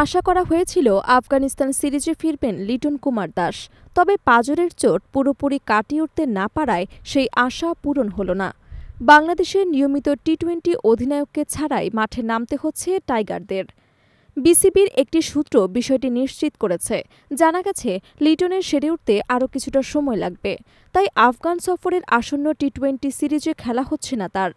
আশা করা হয়েছিল আফগানিস্তান সিরিজে ফিরবেন লিটন কুমার দাস, তবে পাঁজরের চোট পুরোপুরি কাটিয়ে উঠতে না পারায় সেই আশা পূরণ হল না। বাংলাদেশের নিয়মিত টি-20 অধিনায়ককে ছাড়াই মাঠে নামতে হচ্ছে টাইগারদের। বিসিবির একটি সূত্র বিষয়টি নিশ্চিত করেছে। জানা গেছে, লিটনের সেরে উঠতে আরও কিছুটা সময় লাগবে, তাই আফগান সফরের আসন্ন টি-20 সিরিজে খেলা হচ্ছে না তার।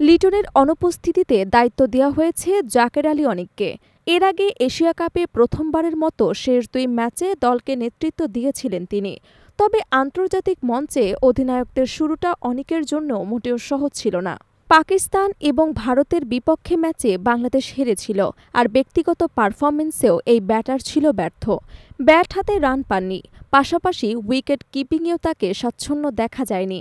লিটনের অনুপস্থিতিতে দায়িত্ব দেওয়া হয়েছে জাকের আলী অনিককে। এর আগে এশিয়া কাপে প্রথমবারের মতো শেষ 2 ম্যাচে দলকে নেতৃত্ব দিয়েছিলেন তিনি। তবে আন্তর্জাতিক মঞ্চে অধিনায়কদের শুরুটা অনিকের জন্য মোটেও সহজ ছিল না। পাকিস্তান এবং ভারতের বিপক্ষে ম্যাচে বাংলাদেশ হেরেছিল, আর ব্যক্তিগত পারফরম্যান্সেও এই ব্যাটার ছিল ব্যর্থ। ব্যাট হাতে রান পাননি, পাশাপাশি উইকেট কিপিংয়েও তাকে স্বাচ্ছন্দ্য দেখা যায়নি।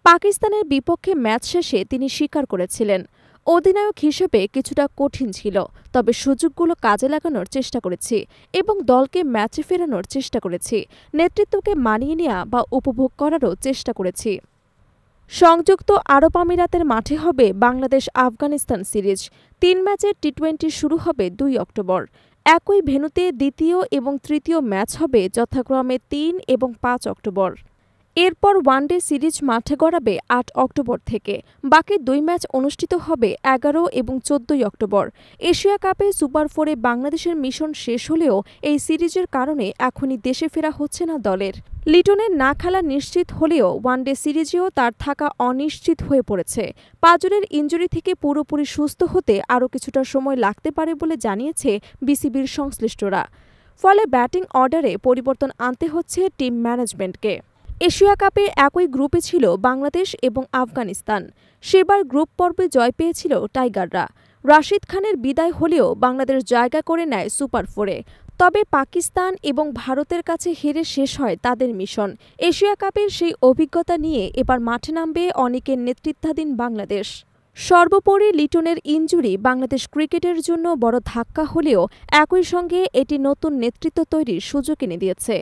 পাকিস্তানের বিপক্ষে ম্যাচ শেষে তিনি স্বীকার করেছিলেন, অধিনায়ক হিসেবে কিছুটা কঠিন ছিল, তবে সুযোগগুলো কাজে লাগানোর চেষ্টা করেছি এবং দলকে ম্যাচে ফেরানোর চেষ্টা করেছি। নেতৃত্বকে মানিয়ে নেওয়া বা উপভোগ করারও চেষ্টা করেছি। সংযুক্ত আরব আমিরাতের মাঠে হবে বাংলাদেশ আফগানিস্তান সিরিজ। 3 ম্যাচের টি-20 শুরু হবে 2 অক্টোবর। একই ভেন্যুতে দ্বিতীয় এবং তৃতীয় ম্যাচ হবে যথাক্রমে 3 এবং 5 অক্টোবর। এরপর ওয়ানডে সিরিজ মাঠে গড়াবে 8 অক্টোবর থেকে। বাকি 2 ম্যাচ অনুষ্ঠিত হবে 11 এবং 14 অক্টোবর। এশিয়া কাপে সুপার 4-এ বাংলাদেশের মিশন শেষ হলেও এই সিরিজের কারণে এখনই দেশে ফেরা হচ্ছে না দলের। লিটনের না খেলা নিশ্চিত হলেও ওয়ানডে সিরিজেও তার থাকা অনিশ্চিত হয়ে পড়েছে। পাঁজরের ইনজুরি থেকে পুরোপুরি সুস্থ হতে আরও কিছুটা সময় লাগতে পারে বলে জানিয়েছে বিসিবির সংশ্লিষ্টরা। ফলে ব্যাটিং অর্ডারে পরিবর্তন আনতে হচ্ছে টিম ম্যানেজমেন্টকে। এশিয়া কাপে একই গ্রুপে ছিল বাংলাদেশ এবং আফগানিস্তান। সেবার গ্রুপ পর্বে জয় পেয়েছিল টাইগাররা। রাশিদ খানের বিদায় হলেও বাংলাদেশ জায়গা করে নেয় সুপার 4-এ। তবে পাকিস্তান এবং ভারতের কাছে হেরে শেষ হয় তাদের মিশন। এশিয়া কাপের সেই অভিজ্ঞতা নিয়ে এবার মাঠে নামবে অনিকের নেতৃত্বাধীন বাংলাদেশ। সর্বোপরি লিটনের ইনজুরি বাংলাদেশ ক্রিকেটের জন্য বড় ধাক্কা হলেও একই সঙ্গে এটি নতুন নেতৃত্ব তৈরির সুযোগ এনে দিয়েছে।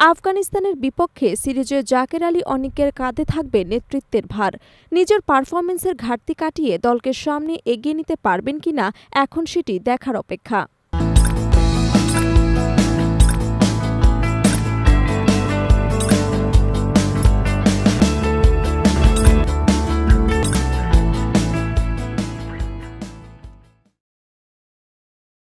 আফগানিস্তানের বিপক্ষে সিরিজে জাকের আলী অনিকের কাঁধে থাকবে নেতৃত্বের ভার। নিজের পারফরম্যান্সের ঘাটতি কাটিয়ে দলকে সামনে এগিয়ে নিতে পারবেন কিনা এখন সেটি দেখার অপেক্ষা।